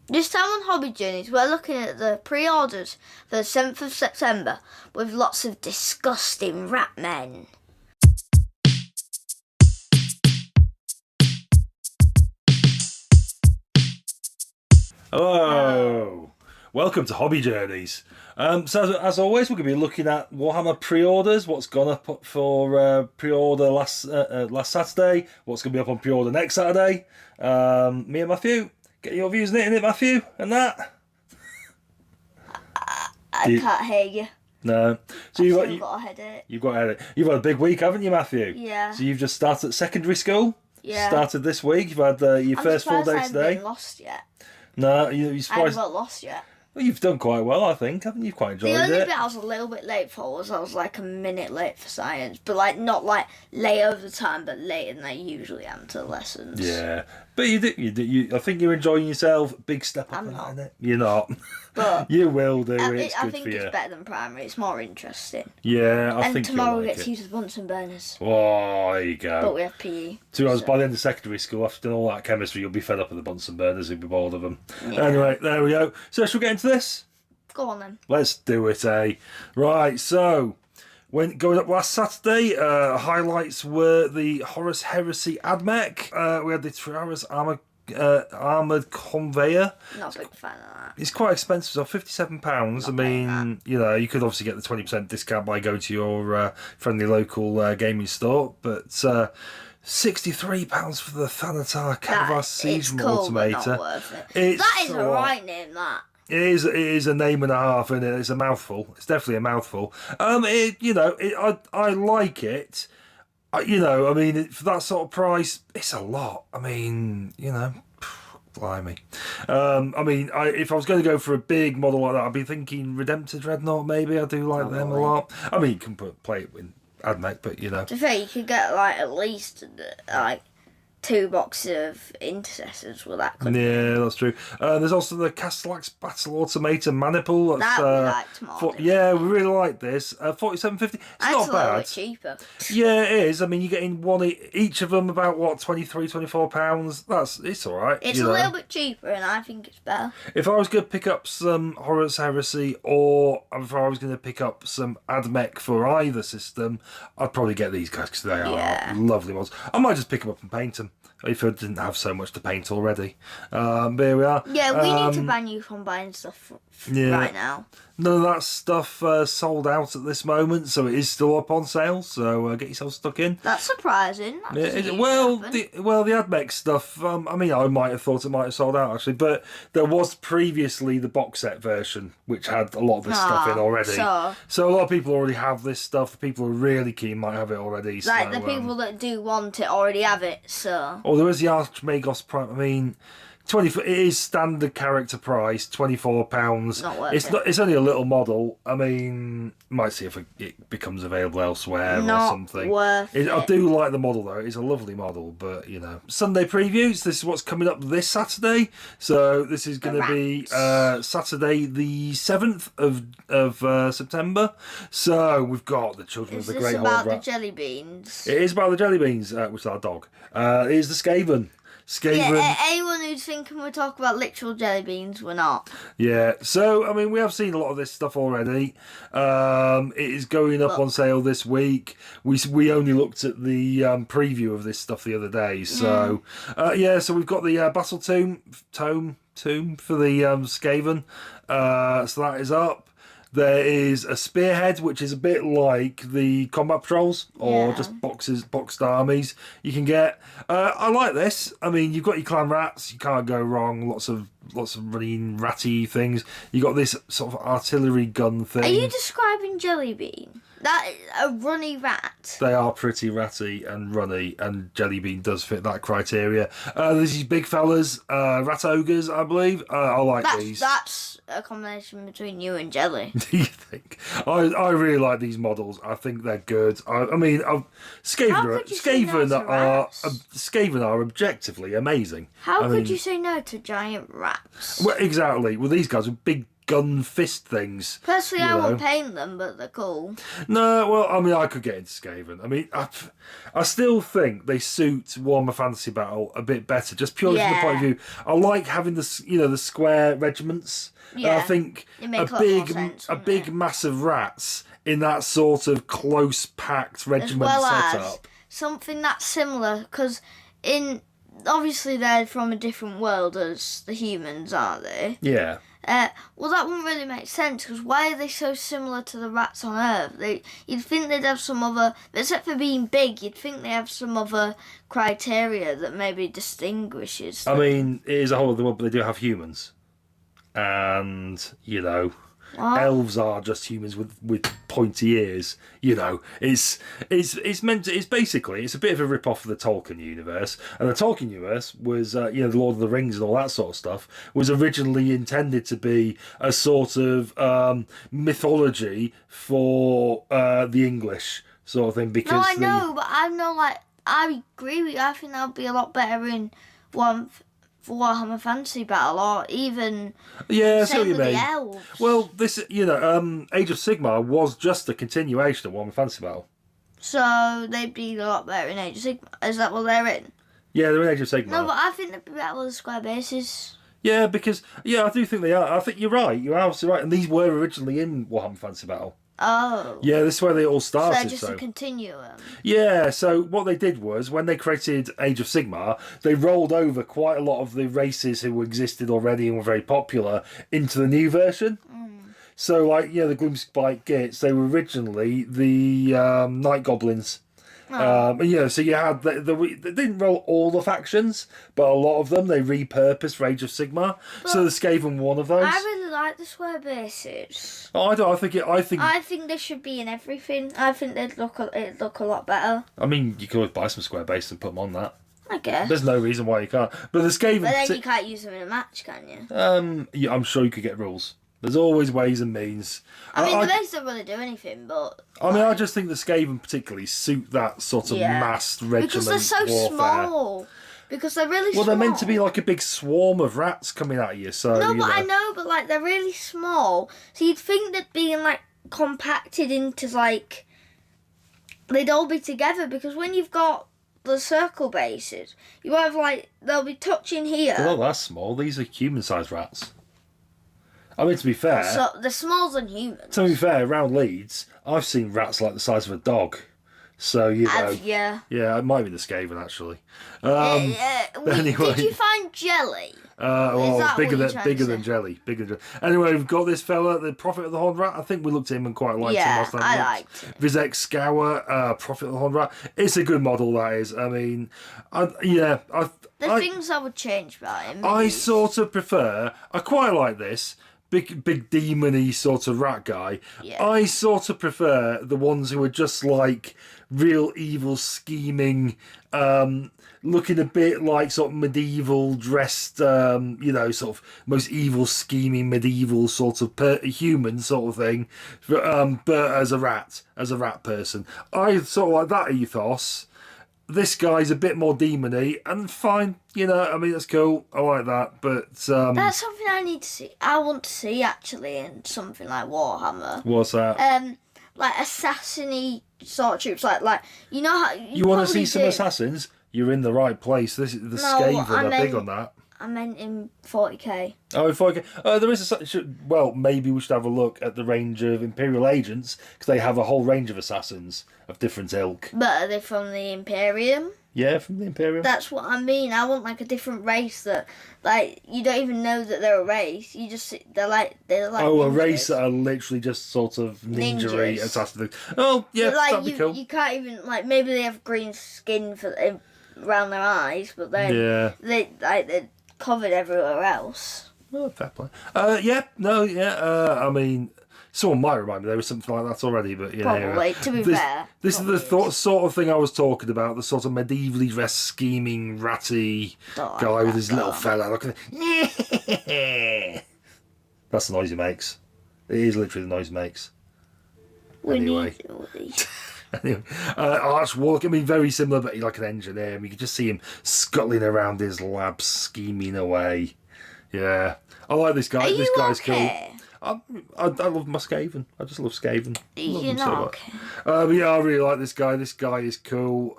This time on Hobby Journeys, we're looking at the pre-orders for the 7th of September with lots of disgusting rat men. Hello, welcome to Hobby Journeys. So as always, we're going to be looking at Warhammer Pre-Orders, what's gone up for pre-order last Saturday, what's going to be up on pre-order next Saturday. Me and Matthew, get your views on it, innit, Matthew, and that? I can't hear you. No. So I've got a headache. You've got a headache. You've had a big week, haven't you, Matthew? Yeah. So you've just started at secondary school? Yeah. Started this week, you've had your first full day I haven't today? been lost yet. No, you're I surprised. haven't got lost yet. Well, you've done quite well, I think, haven't you? Quite enjoyed The only it. bit I was a little bit late for was I was like a minute late for science, but like not like late over the time, but later than I usually am to lessons. Yeah, but you did. I think you're enjoying yourself. Big step up I'm in not. that, innit? You're not. But You will do. I It's good think for you. it's better than primary. It's more interesting. Yeah, I And think tomorrow you'll we like get to it. use the Bunsen burners, Oh, there you go. but we have PE. To us, so- by the end of secondary school, after doing all that chemistry, you'll be fed up with the Bunsen burners. You'll be bored of them. Yeah. Anyway, there we go. So, shall we get into this? Go on then. Let's do it, eh? Right, so when going up last Saturday, highlights were the Horus Heresy Admech. We had the Triaris armoured conveyor. Not a big fan of that. It's quite expensive, so £57. I mean, you know, you could obviously get the 20% discount by going to your friendly local gaming store, but £63 for the Thanatar Cadavar Siege It's cool, but not Automator. worth it. It's That is a alright. right name, that. It is a name and a half, and it's a mouthful. It's definitely a mouthful. I like it. I mean, for that sort of price, it's a lot. I mean, blimey. If I was going to go for a big model like that, I'd be thinking Redemptor Dreadnought. Maybe I do like them a lot. I mean, you can play it with Admech, but To be fair, you could get like at least like 2 boxes of intercessors with that. Yeah, that's true. There's also the Castellax Battle Automator Maniple. That's, That we liked more. yeah, we really like this. $47.50. It's not That's a little bad. bit cheaper. Yeah, it is. I mean, you're getting each of them about what, £23-24. It's all right. It's a little bit cheaper, and I think it's better. If I was going to pick up some Horus Heresy, or if I was going to pick up some Admech for either system, I'd probably get these guys because they are lovely ones. I might just pick them up and paint them if I didn't have so much to paint already. But here we are. Yeah, we need to ban you from buying stuff right now. None of that stuff sold out at this moment, so it is still up on sale. So get yourself stuck in. That's surprising. That doesn't usually happen. The Admech stuff. I might have thought it might have sold out actually, but there was previously the box set version, which had a lot of this stuff in already. So a lot of people already have this stuff. The people who are really keen might have it already. Like so, the people that do want it already have it. So. Oh, there is the Archmagos Prime. I mean, it is standard character price, £24. Not worth it. It's only a little model. I mean, might see if it becomes available elsewhere or something. Worth it. I do like the model though. It's a lovely model, but Sunday previews. This is what's coming up this Saturday. So this is going to be Saturday the 7th of September. So we've got the Children of the Great Horde. Is this about the jelly beans? It is about the jelly beans, which is our dog. It is the Skaven. Yeah, anyone who's thinking we're talking about literal jelly beans, we're not. Yeah, so, I mean, we have seen a lot of this stuff already. It is going up on sale this week. We only looked at the preview of this stuff the other day. So, so we've got the Battle Tomb for the Skaven. So that is up. There is a spearhead, which is a bit like the combat patrols or just boxed armies you can get. I like this. I mean, you've got your clan rats. You can't go wrong. Lots of running ratty things. You got this sort of artillery gun thing. Are you describing jelly bean? That a runny rat. They are pretty ratty and runny, and Jellybean does fit that criteria. There's these big fellas, rat ogres, I believe. I like these. That's a combination between you and Jelly. Do you think? I really like these models. I think they're good. Skaven are objectively amazing. How could you say no to giant rats? Well, exactly. Well, these guys are big gun fist things. Personally, you I know. won't paint them, but they're cool. No, well, I mean, I could get into Skaven. I mean, I still think they suit Warhammer Fantasy Battle a bit better, just purely from the point of view. I like having the square regiments. Yeah, I think it makes a a lot more sense, a big massive rats in that sort of close packed regiment as well as setup. something that's similar, because obviously they're from a different world as the humans, aren't they? Yeah. Well, that wouldn't really make sense, because why are they so similar to the rats on Earth? You'd think they'd have some other, except for being big, you'd think they have some other criteria that maybe distinguishes them. I mean, it is a whole other world, but they do have humans. And, elves are just humans with pointy ears. It's basically a bit of a rip off of the Tolkien universe, and the Tolkien universe was the Lord of the Rings and all that sort of stuff was originally intended to be a sort of mythology for the English sort of thing. Because no, I know, but I agree with you. I think that would be a lot better in Warhammer Fantasy Battle, or even same with the elves. Well, this Age of Sigmar was just a continuation of Warhammer Fantasy Battle. So they'd be a lot better in Age of Sigmar. Is that what they're in? Yeah, they're in Age of Sigmar. No, but I think they'd be better with the square bases. Yeah, because I do think they are. I think you're right. You're absolutely right. And these were originally in Warhammer Fantasy Battle. Oh. Yeah, this is where they all started. So they're just a continuum. Yeah, so what they did was, when they created Age of Sigmar, they rolled over quite a lot of the races who existed already and were very popular into the new version. So, the Gloomspite Gits, they were originally the Night Goblins. So you had they didn't roll all the factions, but a lot of them they repurposed for Age of Sigmar. So the Skaven one of those. I really like the square bases. Oh, I don't. I think they should be in everything. I think it'd look a lot better. I mean, you can always buy some square bases and put them on that. I guess. There's no reason why you can't. But the Skaven. But then you can't use them in a match, can you? Yeah, I'm sure you could get rules. There's always ways and means. I mean, the bases don't really do anything, but... I just think the Skaven particularly suit that sort of massed regiment because they're so warfare. small. Because they're really small. Well, they're meant to be like a big swarm of rats coming at you, so... No, but I know, but, they're really small. So you'd think they'd be, compacted into, they'd all be together, because when you've got the circle bases, you have, they'll be touching here. They're not that small. These are human-sized rats. I mean, to be fair... So they're smaller than humans. To be fair, around Leeds, I've seen rats like the size of a dog. So, yeah. Yeah, it might be the Skaven, actually. Did you find jelly? Bigger than jelly. Anyway, we've got this fella, the Prophet of the Horned Rat. I think we looked at him and quite liked him last time. I liked him. Vizek Scour, Prophet of the Horned Rat. It's a good model, that is. I mean, things I would change about him. I sort of prefer... I quite like this. Big demon-y sort of rat guy. Yeah. I sort of prefer the ones who are just real evil scheming, looking a bit like sort of medieval dressed, sort of most evil scheming medieval sort of human sort of thing, but as a rat person. I sort of like that ethos. This guy's a bit more demony and fine, that's cool. I like that, but that's something I need to see. I want to see actually in something like Warhammer. What's that? Assassin-y sort of troops, how you want to see some assassins? You're in the right place. The Skaven are big on that. I meant in 40k. Oh, in 40k. There is maybe we should have a look at the range of Imperial agents, because they have a whole range of assassins of different ilk. But are they from the Imperium? Yeah, from the Imperium. That's what I mean. I want a different race that you don't even know that they're a race. You just they're like a race that are literally just sort of ninja-y assassins. Oh yeah, that'd be cool. You can't even maybe they have green skin around their eyes, but then they're covered everywhere else. Oh, fair play. I mean, someone might remind me there was something like that already, but probably. To be fair, this is the sort of thing I was talking about. The sort of medievally dressed, scheming, ratty guy with his little fella. That's the noise he makes. It is literally the noise he makes. Anyway, Arch Warlock, very similar, but he's like an engineer. You can just see him scuttling around his lab, scheming away. Yeah, I like this guy. This guy's cool. I love my Skaven. I just love Skaven. Love You them so know, much. okay. But yeah, I really like this guy. This guy is cool.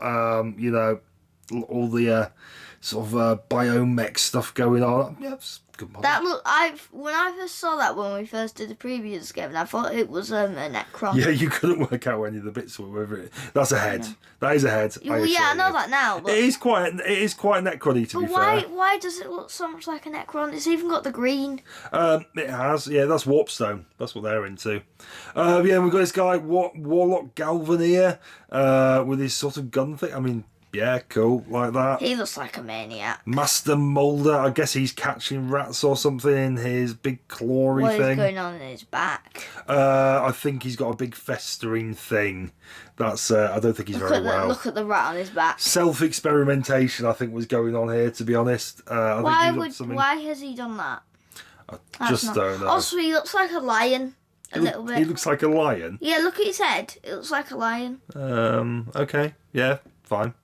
You know, all the sort of biomech stuff going on. Yeah, it's good model. That look, when I first saw that when we first did the previews game, I thought it was a Necron. Yeah, you couldn't work out any of the bits or whatever. That's a head. That is a head. Well, yeah, I know that now. But It is quite Necron-y, to be fair. why does it look so much like a Necron? It's even got the green. It has, yeah. That's Warpstone. That's what they're into. Yeah, we've got this guy Warlock Galvanier with his sort of gun thing. I mean, yeah, cool, like that. He looks like a maniac. Master Molder. I guess he's catching rats or something in his big clawy What is thing. going on in his back? I think he's got a big festering thing. That's I don't think he's very well. Look at the rat on his back. Self-experimentation, I think, was going on here. To be honest, I think Why has he done that? I just don't know. Also, he looks like a lion. A little bit. He looks like a lion. Yeah, look at his head. It looks like a lion. Okay. Yeah. Fine.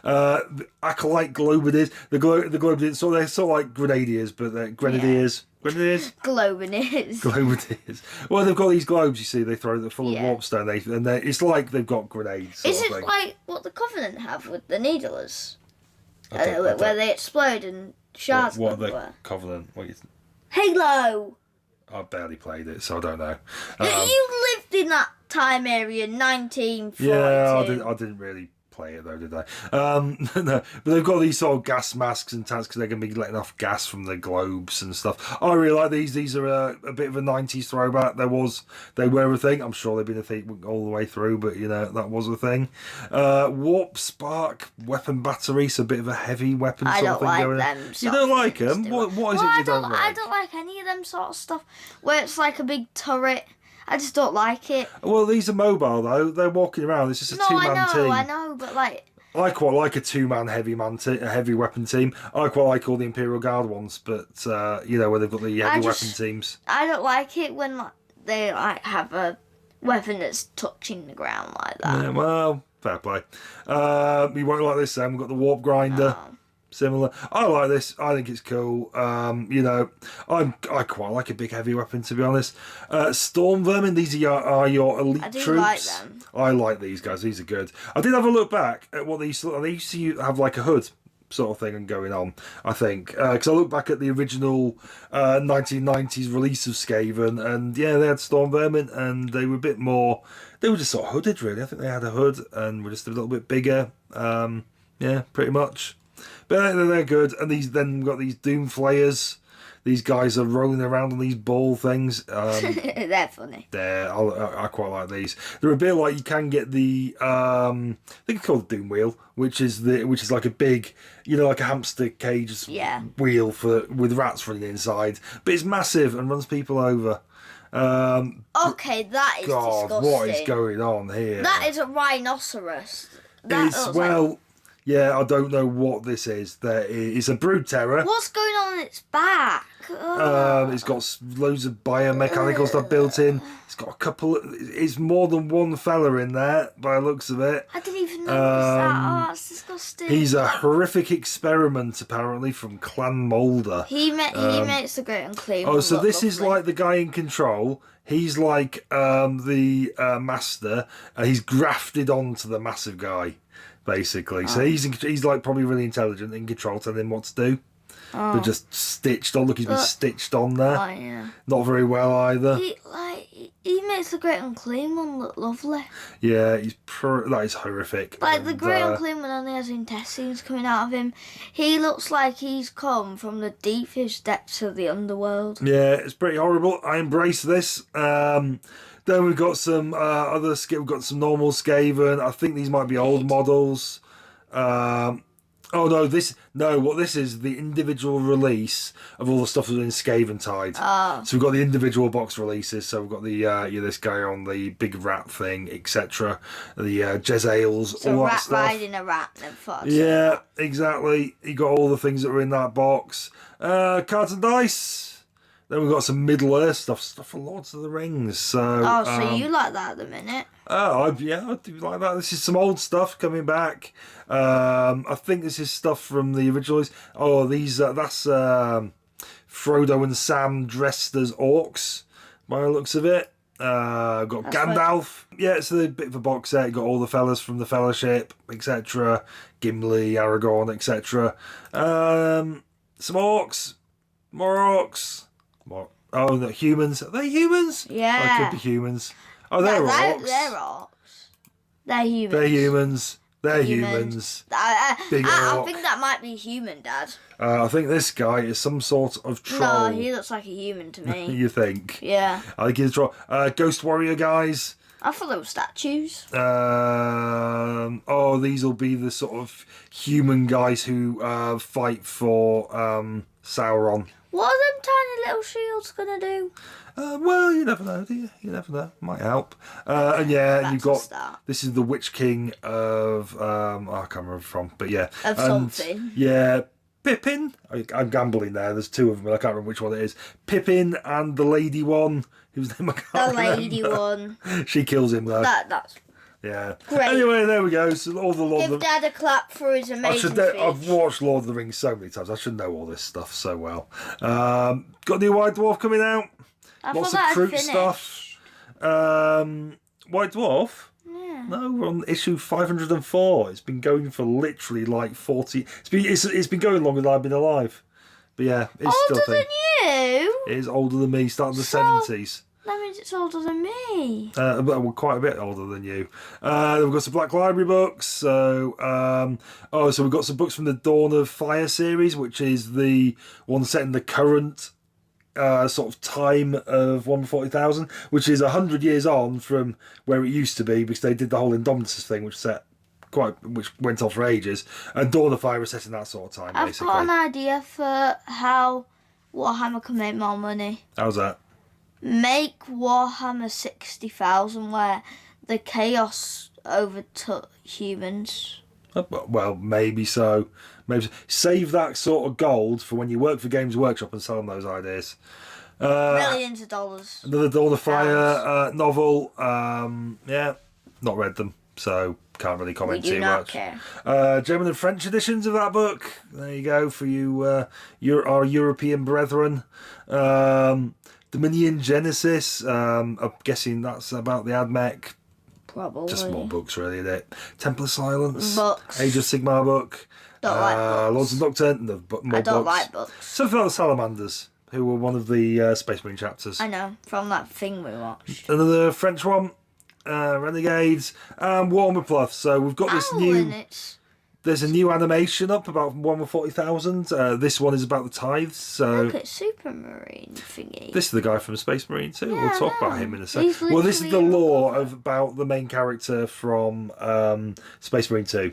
The Acolyte Globadiers. The Globadiers. So they're sort of like Grenadiers, but they're Grenadiers. Yeah. Grenadiers. Globadiers. Globadiers. Well, they've got these globes. You see, they throw. They're full of warpstone. And it's like they've got grenades. Is it like what the Covenant have with the Needlers? Where they explode and shards. What the Covenant? Halo. I barely played it, so I don't know. You lived in that time area, 1942. Yeah, I didn't really play it though, did I? No, but they've got these sort of gas masks and tanks because they're going to be letting off gas from the globes and stuff. I really like these. These are a bit of a 90s throwback. They were a thing. I'm sure they've been a thing all the way through, but you know that was a thing. Warp Spark weapon battery, so a bit of a heavy weapon sort of thing going on. You don't like them? What is it you don't like? I don't like any of them sort of stuff where it's like a big turret. I just don't like it. Well, these are mobile though. They're walking around. It's just a two-man team. I know, but like. I quite like a two-man heavy weapon team. I quite like all the Imperial Guard ones, but you know where they've got the heavy weapon teams. I don't like it when they like have a weapon that's touching the ground like that. Yeah, well, fair play. We won't like this. Then we've got the Warp Grinder. Oh. Similar. I like this. I think it's cool. You know, I quite like a big heavy weapon, to be honest. Storm Vermin. These are your elite troops. I do like them. I like these guys. These are good. I did have a look back at what they used to have like a hood sort of thing going on, I think, because I look back at the original 1990s release of Skaven, and yeah, they had Storm Vermin, and they were a bit more. They were just sort of hooded, really. I think they had a hood and were just a little bit bigger. Yeah, pretty much. But they're good, and then we've got these Doom Flayers. These guys are rolling around on these ball things. They're funny. I quite like these. They're a bit like you can get the I think it's called the Doom Wheel, which is like a big, you know, like a hamster cage wheel with rats running inside, but it's massive and runs people over. Okay, that is disgusting. What is going on here? That is a rhinoceros. Yeah, I don't know what this is. It's a Brood Terror. What's going on its back? It's got loads of biomechanical stuff built in. It's got a couple. It's more than one fella in there by the looks of it. I didn't even notice that. Oh, it's disgusting. He's a horrific experiment, apparently, from Clan Molder. He makes the Great Unclean. Oh, so this is like the guy in control. He's like the master. He's grafted onto the massive guy, basically. So he's like probably really intelligent, in control, telling him what to do. But just stitched on. Look, he's been stitched on there. Oh, yeah. Not very well either. He makes the Great Unclean one look lovely. Yeah, that is horrific. Like the Great Unclean one only has intestines coming out of him. He looks like he's come from the deepest depths of the underworld. Yeah, it's pretty horrible. I embrace this. Then we've got some other. We've got some normal Skaven. I think these might be old models. What this is the individual release of all the stuff that's in Skaventide. So we've got the individual box releases. So we've got the this guy on the big rat thing, etc. The Jezzails, so all rat that stuff. riding a rat. Yeah, exactly. You got all the things that were in that box. Cards and dice. Then we've got some Middle Earth stuff for Lords of the Rings. So, so you like that at the minute? I do like that. This is some old stuff coming back. I think this is stuff from the originals. Oh, that's Frodo and Sam dressed as orcs by the looks of it. Got That's Gandalf. Yeah, it's a bit of a box set. Got all the fellas from the Fellowship, etc. Gimli, Aragorn, etc. Some orcs. More orcs. More. Oh, the humans. Are they humans? Yeah. Oh, could be humans. Oh, they're orcs. They're orcs. They're humans. They're humans. They're humans. Big I orc. think that might be human, Dad. I think this guy is some sort of troll. No, he looks like a human to me. You think? Yeah. I think he's a troll. Ghost Warrior guys. I thought they were statues. These will be the sort of human guys who fight for Sauron. What are them tiny little shields gonna do? Well, you never know, do you? You never know. Might help. And you've got this is the Witch King of I can't remember from, but yeah, Of something. Yeah, Pippin. I'm gambling there. There's two of them, but I can't remember which one it is. Pippin and the lady one, whose name I can't remember. The lady one. She kills him though. That's Yeah. great. Anyway, there we go. So all the Lord Give of the... Dad a clap for his amazing speech. I've watched Lord of the Rings so many times. I should know all this stuff so well. Got a new White Dwarf coming out. Lots of fruit stuff. White Dwarf? Yeah. No, we're on issue 504. It's been going for literally like 40... It's been going longer than I've been alive. But yeah, it's Older still a thing. than you? It is older than me, starting the 70s. That means it's older than me. But we're quite a bit older than you. Then we've got some Black Library books. So, so we've got some books from the Dawn of Fire series, which is the one set in the current sort of time of 140,000, which is 100 years on from where it used to be, because they did the whole Indomitus thing, which went on for ages. And Dawn of Fire is set in that sort of time, basically. I've got an idea for how Warhammer can make more money. How's that? Make Warhammer 60,000 where the chaos overtook humans. Well, maybe so. Maybe so. Save that sort of gold for when you work for Games Workshop and sell them those ideas. Millions of dollars. Another Dawn of Fire novel. Not read them, so can't really comment too much. Care. German and French editions of that book. There you go for you, our European brethren. Dominion Genesis. I'm guessing that's about the Admech. Probably. Just more books, really, isn't it? Temple of Silence. Books. Age of Sigmar book. Don't like books. Lords of Nocturne. More I don't books. like books. Something about the Salamanders, who were one of the Space Marine chapters. I know, from that thing we watched. Another French one. Renegades. And Warhammer Plus. So we've got this new... There's a new animation up about 140,000. This one is about the tithes. So Look at Supermarine thingy. this is the guy from Space Marine 2. Yeah, We'll talk I about know. him in a second. He's Well, this is the literally lore about the main character from Space Marine 2,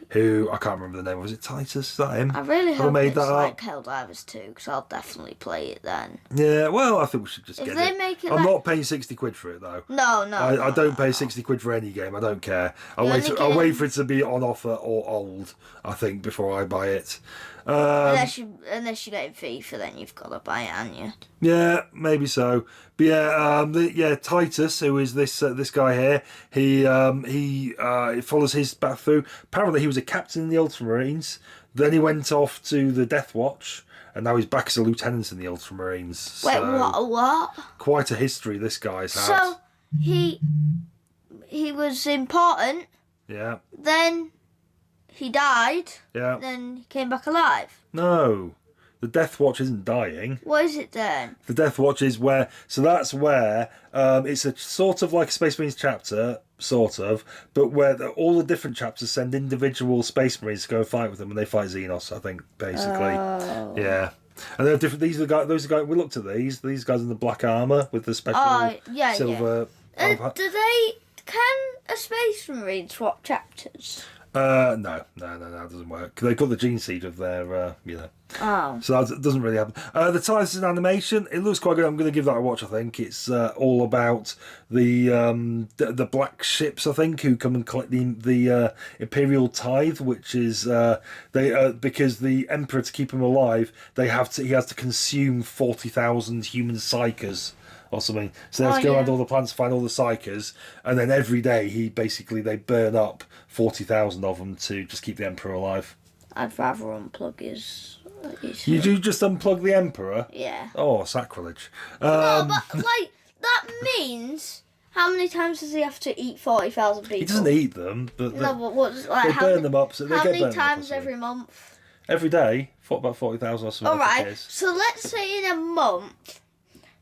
who I can't remember the name. Was it Titus? Is that him? I really Have I hope made it's that like up? Helldivers 2, because I'll definitely play it then. Yeah, well, I think we should just If get they it. make it I'm like- not paying 60 quid for it, though. No. I don't pay 60 quid for any game. I don't care. I'll wait for it to be on offer or old, I think, before I buy it. Unless you get it FIFA, then you've got to buy it, haven't you? Yeah, maybe so. But yeah, Titus, who is this guy here, he follows his back through. Apparently, he was a captain in the Ultramarines. Then he went off to the Death Watch, and now he's back as a lieutenant in the Ultramarines. Wait, So, what? quite a history this guy's had. So, he was important, Yeah, then he died, yeah. then he came back alive. No, the Death Watch isn't dying. What is it then? The Death Watch is where... So that's where... it's a sort of like a Space Marines chapter, sort of, but where all the different chapters send individual Space Marines to go and fight with them, and they fight Xenos, I think, basically. Oh. Yeah. And they're different... These are the guys... Those are the guys... We looked at these. These guys in the black armour with the special silver... Can a Space Marine swap chapters? No, that doesn't work. They've got the gene seed of their, Oh. So that doesn't really happen. The Titus in animation, it looks quite good. I'm going to give that a watch, I think. It's all about the black ships, I think, who come and collect the Imperial Tithe, which is because the Emperor, to keep him alive, he has to consume 40,000 human psychers or something. So they have to go around all the planets, find all the psychers, and then every day they burn up 40,000 of them to just keep the Emperor alive. I'd rather unplug his You do just unplug the Emperor? Yeah. Oh, sacrilege. No, but that means how many times does he have to eat 40,000 people? He doesn't eat them, but No, but what's like they how burn them up. So they how get many burned up, times I every think. month? Every day, about 40,000 or something. All I think it right. is. So let's say in a month,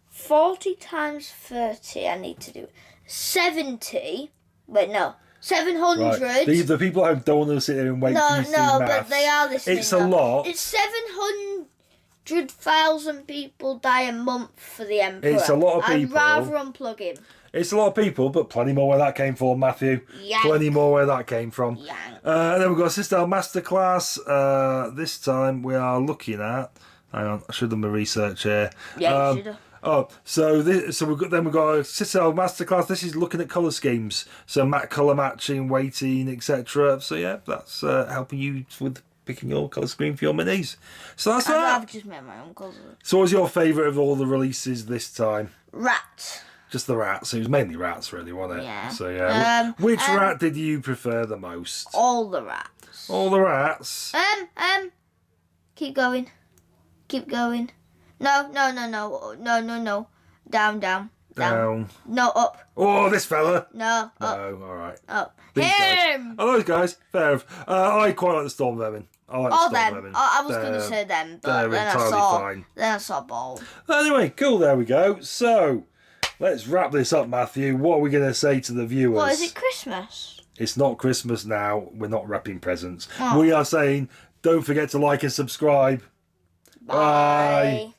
40 times 30. I need to do 70. Wait, no. 700. Right. The people at home don't want to sit there and wait for you to do No, maths. but they are listening. It's a lot. It's 700,000 people die a month for the Emperor. It's a lot of I'd people. rather unplug him. It's a lot of people, but plenty more where that came from, Matthew. Yank. Plenty more where that came from. Yank. And then we've got Citadel Masterclass. This time we are looking at... Hang on, I should have done my research here. Yeah, you should have. Oh, we've got a Citadel Masterclass. This is looking at colour schemes, so colour matching, weighting, etc. So yeah, that's helping you with picking your colour scheme for your minis. So that's that. I've just made my own colours. So, what's your favourite of all the releases this time? Rat. Just the rats. It was mainly rats, really, wasn't it? Yeah. So yeah, which rat did you prefer the most? All the rats. All the rats. Keep going. Keep going. No. Down. Down. No, up. Oh, this fella. No, up. No, all right. Up. These guys. Him! Oh, those guys. Fair enough. I quite like the storm vermin. I like the storm them. vermin. I was going to say them, but they're then entirely fine. Then I saw ball. Anyway, cool. There we go. So, let's wrap this up, Matthew. What are we going to say to the viewers? What, is it Christmas? It's not Christmas now. We're not wrapping presents. Oh. We are saying, don't forget to like and subscribe. Bye.